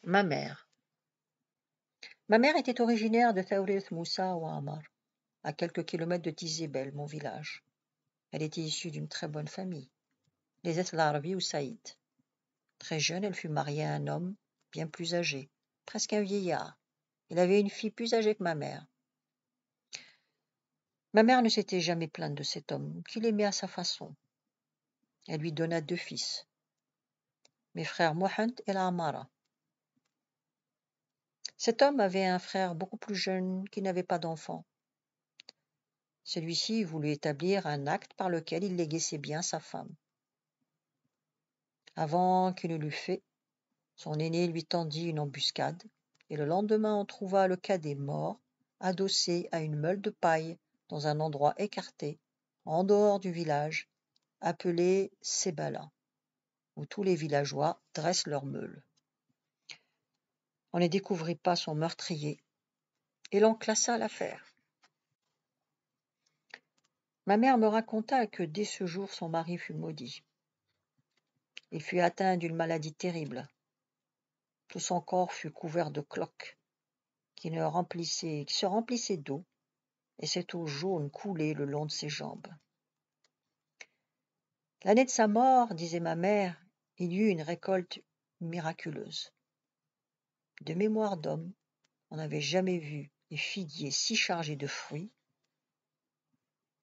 Ma mère. Ma mère était originaire de Taourith Moussa ou Amar, à quelques kilomètres de Tizébel, mon village. Elle était issue d'une très bonne famille, les Etlarbi ou Saïd. Très jeune, elle fut mariée à un homme bien plus âgé, presque un vieillard. Il avait une fille plus âgée que ma mère. Ma mère ne s'était jamais plainte de cet homme, qu'il aimait à sa façon. Elle lui donna 2 fils, mes frères Mohand et la Amara. Cet homme avait un frère beaucoup plus jeune qui n'avait pas d'enfant. Celui-ci voulut établir un acte par lequel il léguait ses biens à sa femme. Avant qu'il ne l'eût fait, son aîné lui tendit une embuscade, et le lendemain on trouva le cadet mort, adossé à une meule de paille dans un endroit écarté, en dehors du village, appelé Sebala, où tous les villageois dressent leurs meules. On ne découvrit pas son meurtrier, et l'on classa l'affaire. Ma mère me raconta que dès ce jour son mari fut maudit. Il fut atteint d'une maladie terrible. Tout son corps fut couvert de cloques qui se remplissaient d'eau, et cette eau jaune coulait le long de ses jambes. L'année de sa mort, disait ma mère, il y eut une récolte miraculeuse. De mémoire d'homme, on n'avait jamais vu les figuiers si chargés de fruits,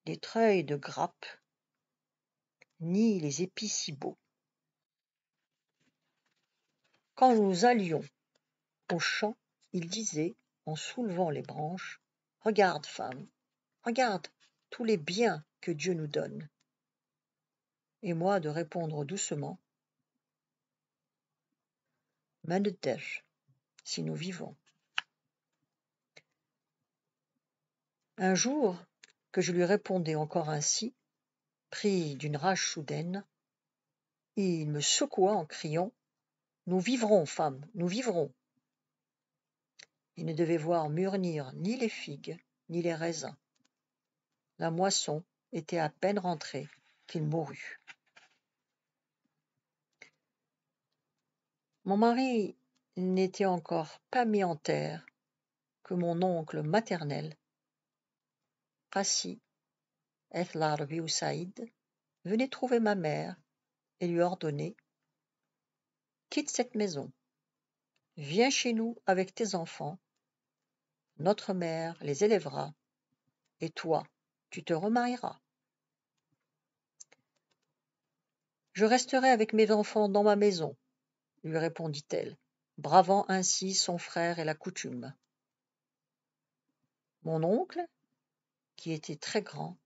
les treuils de grappes, ni les épis si beaux. Quand nous allions au champ, il disait, en soulevant les branches, « Regarde, femme, regarde tous les biens que Dieu nous donne. » Et moi de répondre doucement, « Maneder, si nous vivons. » Un jour que je lui répondais encore ainsi, pris d'une rage soudaine, il me secoua en criant, « Nous vivrons, femme, nous vivrons. » Il ne devait voir mûrir ni les figues, ni les raisins. La moisson était à peine rentrée qu'il mourut. Mon mari n'était encore pas mis en terre que mon oncle maternel, Qassi Ethlarbi ou Saïd, venait trouver ma mère et lui ordonnait « Quitte cette maison, viens chez nous avec tes enfants, notre mère les élèvera, et toi, tu te remarieras. » « Je resterai avec mes enfants dans ma maison, » lui répondit-elle, bravant ainsi son frère et la coutume. Mon oncle, qui était très grand,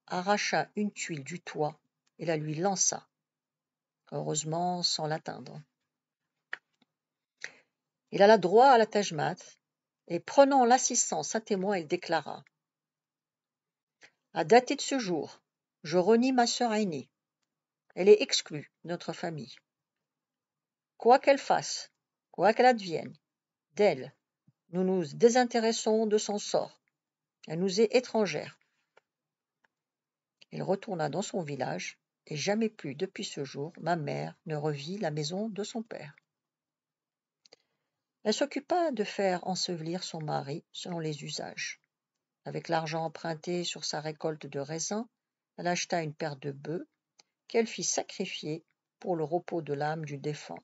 arracha une tuile du toit et la lui lança, heureusement sans l'atteindre. Il alla droit à la Tajmat, et prenant l'assistance à témoin, il déclara « À dater de ce jour, je renie ma sœur aînée. Elle est exclue de notre famille. Quoi qu'elle fasse, quoi qu'elle advienne, d'elle, nous nous désintéressons de son sort. Elle nous est étrangère. » Il retourna dans son village, et jamais plus depuis ce jour ma mère ne revit la maison de son père. Elle s'occupa de faire ensevelir son mari selon les usages. Avec l'argent emprunté sur sa récolte de raisins, elle acheta une paire de bœufs qu'elle fit sacrifier pour le repos de l'âme du défunt.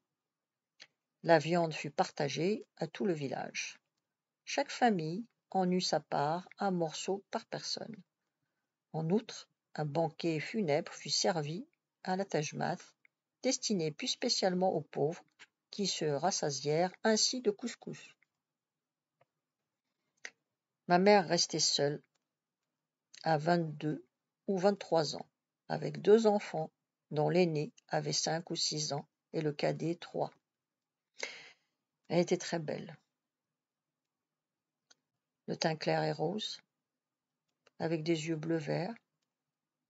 La viande fut partagée à tout le village. Chaque famille en eut sa part, un morceau par personne. En outre, un banquet funèbre fut servi à la Tajmat, destiné plus spécialement aux pauvres, qui se rassasièrent ainsi de couscous. Ma mère restait seule, à 22 ou 23 ans, avec 2 enfants, dont l'aîné avait 5 ou 6 ans et le cadet 3. Elle était très belle. Le teint clair et rose, avec des yeux bleu-vert,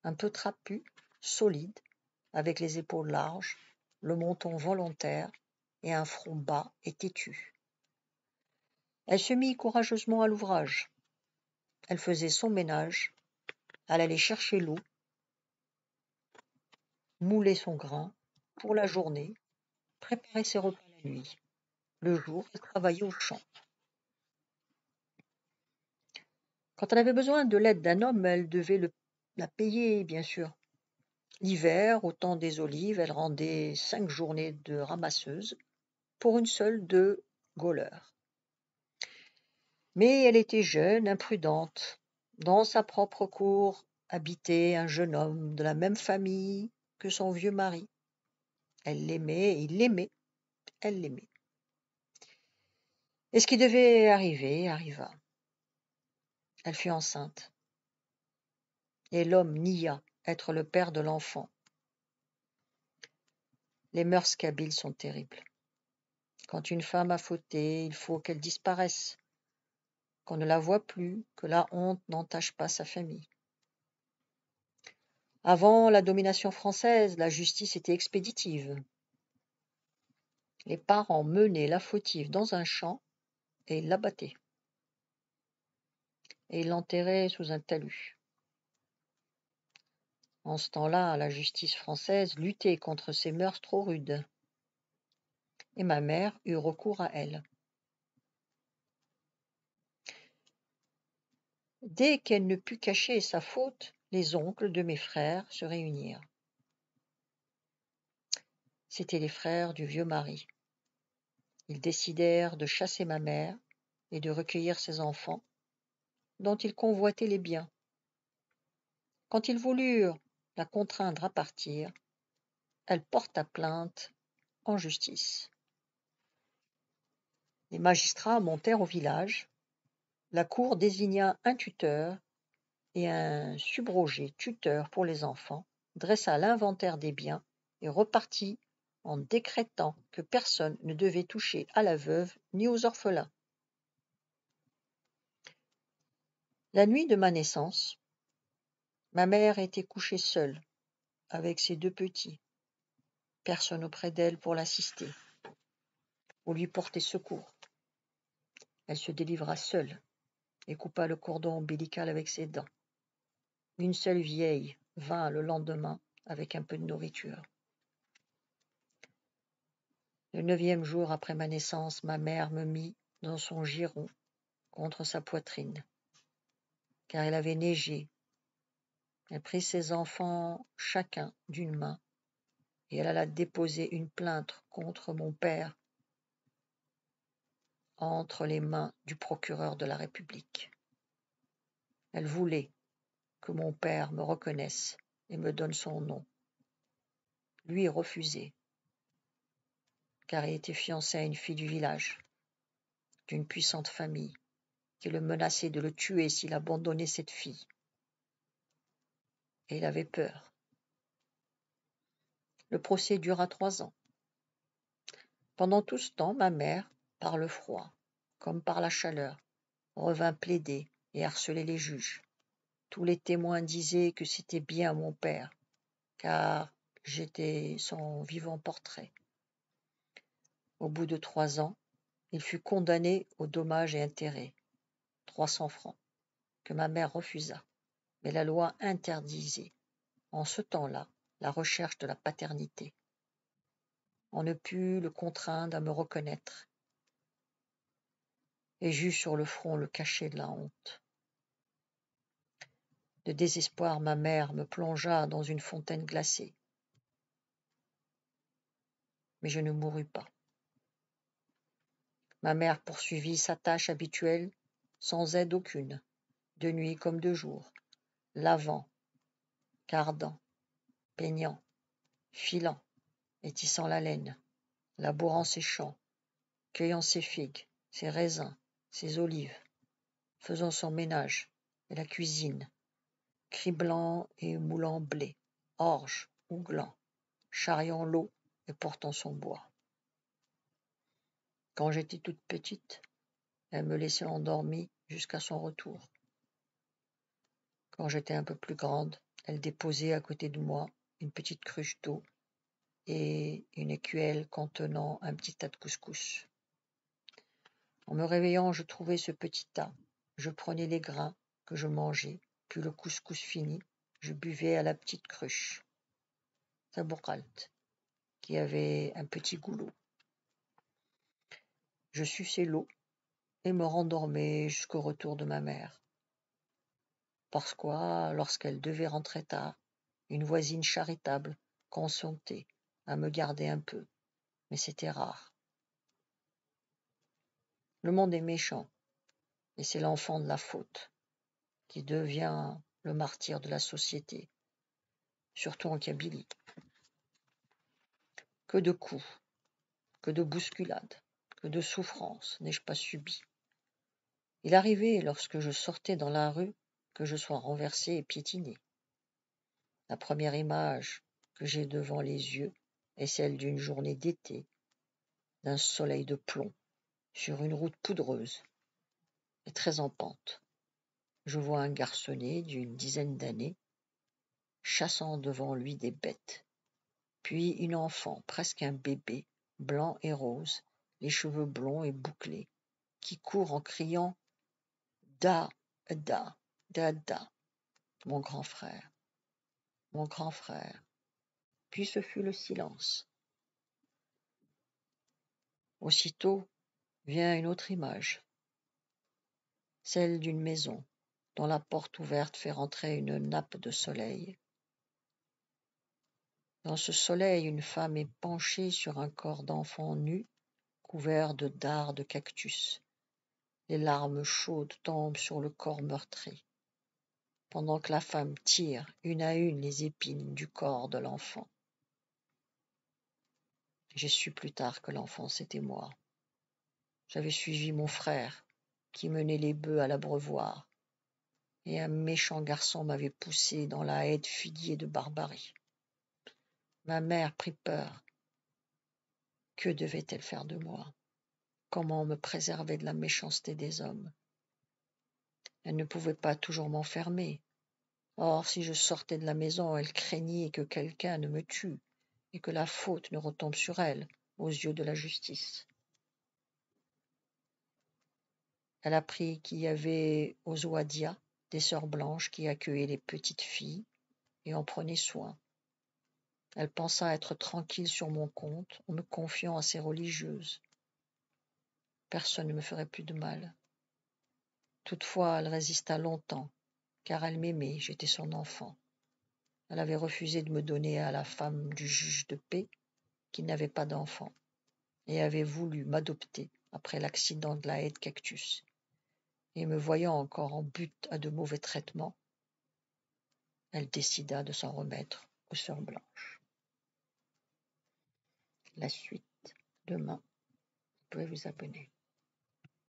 un peu trapu, solide, avec les épaules larges, le menton volontaire et un front bas et têtu. Elle se mit courageusement à l'ouvrage. Elle faisait son ménage, elle allait chercher l'eau, moulait son grain pour la journée, préparait ses repas la nuit. Le jour, elle travaillait au champ. Quand elle avait besoin de l'aide d'un homme, elle devait la payer, bien sûr. L'hiver, au temps des olives, elle rendait 5 journées de ramasseuse pour une seule de gauleur. Mais elle était jeune, imprudente. Dans sa propre cour habitait un jeune homme de la même famille que son vieux mari. Elle l'aimait, il l'aimait, elle l'aimait. Et ce qui devait arriver arriva. Elle fut enceinte. Et l'homme nia être le père de l'enfant. Les mœurs kabyles sont terribles. Quand une femme a fauté, il faut qu'elle disparaisse, qu'on ne la voie plus, que la honte n'entache pas sa famille. Avant la domination française, la justice était expéditive. Les parents menaient la fautive dans un champ et l'abattaient. Et l'enterraient sous un talus. En ce temps-là, la justice française luttait contre ces mœurs trop rudes. Et ma mère eut recours à elle. Dès qu'elle ne put cacher sa faute, les oncles de mes frères se réunirent. C'étaient les frères du vieux mari. Ils décidèrent de chasser ma mère et de recueillir ses enfants, dont ils convoitaient les biens. Quand ils voulurent la contraindre à partir, elle porta plainte en justice. Les magistrats montèrent au village. La cour désigna un tuteur et un subrogé tuteur pour les enfants, dressa l'inventaire des biens et repartit en décrétant que personne ne devait toucher à la veuve ni aux orphelins. La nuit de ma naissance, ma mère était couchée seule avec ses 2 petits. Personne auprès d'elle pour l'assister ou lui porter secours. Elle se délivra seule et coupa le cordon ombilical avec ses dents. Une seule vieille vint le lendemain avec un peu de nourriture. Le 9e jour après ma naissance, ma mère me mit dans son giron contre sa poitrine, car il avait neigé. Elle prit ses enfants chacun d'une main et elle alla déposer une plainte contre mon père entre les mains du procureur de la République. Elle voulait que mon père me reconnaisse et me donne son nom. Lui refusait, car il était fiancé à une fille du village, d'une puissante famille, qui le menaçait de le tuer s'il abandonnait cette fille. Et il avait peur. Le procès dura 3 ans. Pendant tout ce temps, ma mère, par le froid, comme par la chaleur, revint plaider et harceler les juges. Tous les témoins disaient que c'était bien mon père, car j'étais son vivant portrait. Au bout de 3 ans, il fut condamné aux dommages et intérêts, 300 francs, que ma mère refusa. Mais la loi interdisait, en ce temps-là, la recherche de la paternité. On ne put le contraindre à me reconnaître, et j'eus sur le front le cachet de la honte. De désespoir, ma mère me plongea dans une fontaine glacée. Mais je ne mourus pas. Ma mère poursuivit sa tâche habituelle, sans aide aucune, de nuit comme de jour, lavant, cardant, peignant, filant et tissant la laine, labourant ses champs, cueillant ses figues, ses raisins, ses olives, faisant son ménage et la cuisine, criblant et moulant blé, orge ou gland, charriant l'eau et portant son bois. Quand j'étais toute petite, elle me laissait endormie jusqu'à son retour. Quand j'étais un peu plus grande, elle déposait à côté de moi une petite cruche d'eau et une écuelle contenant un petit tas de couscous. En me réveillant, je trouvais ce petit tas. Je prenais les grains que je mangeais, puis le couscous fini, je buvais à la petite cruche. Tabouralt, qui avait un petit goulot. Je suçais l'eau et me rendormais jusqu'au retour de ma mère. Parfois, lorsqu'elle devait rentrer tard, une voisine charitable consentait à me garder un peu, mais c'était rare. Le monde est méchant, et c'est l'enfant de la faute qui devient le martyr de la société, surtout en Kabylie. Que de coups, que de bousculades, que de souffrances n'ai-je pas subi. Il arrivait, lorsque je sortais dans la rue, que je sois renversé et piétiné. La première image que j'ai devant les yeux est celle d'une journée d'été, d'un soleil de plomb, sur une route poudreuse et très en pente. Je vois un garçonnet d'une dizaine d'années chassant devant lui des bêtes, puis une enfant, presque un bébé, blanc et rose, les cheveux blonds et bouclés, qui court en criant « Da, da, da, da ». Mon grand frère, mon grand frère. Puis ce fut le silence. Aussitôt vient une autre image, celle d'une maison dont la porte ouverte fait rentrer une nappe de soleil. Dans ce soleil, une femme est penchée sur un corps d'enfant nu, couvert de dards de cactus. Les larmes chaudes tombent sur le corps meurtri, pendant que la femme tire une à une les épines du corps de l'enfant. J'ai su plus tard que l'enfant, c'était moi. J'avais suivi mon frère, qui menait les bœufs à l'abreuvoir, et un méchant garçon m'avait poussé dans la haie de figuier de barbarie. Ma mère prit peur. Que devait-elle faire de moi? Comment me préserver de la méchanceté des hommes? Elle ne pouvait pas toujours m'enfermer. Or, si je sortais de la maison, elle craignait que quelqu'un ne me tue et que la faute ne retombe sur elle aux yeux de la justice. Elle apprit qu'il y avait aux Ouadia des sœurs blanches qui accueillaient les petites filles et en prenaient soin. Elle pensa être tranquille sur mon compte en me confiant à ces religieuses. Personne ne me ferait plus de mal. Toutefois, elle résista longtemps, car elle m'aimait, j'étais son enfant. Elle avait refusé de me donner à la femme du juge de paix, qui n'avait pas d'enfant, et avait voulu m'adopter après l'accident de la haie de cactus. Et me voyant encore en butte à de mauvais traitements, elle décida de s'en remettre aux sœurs blanches. La suite, demain, vous pouvez vous abonner.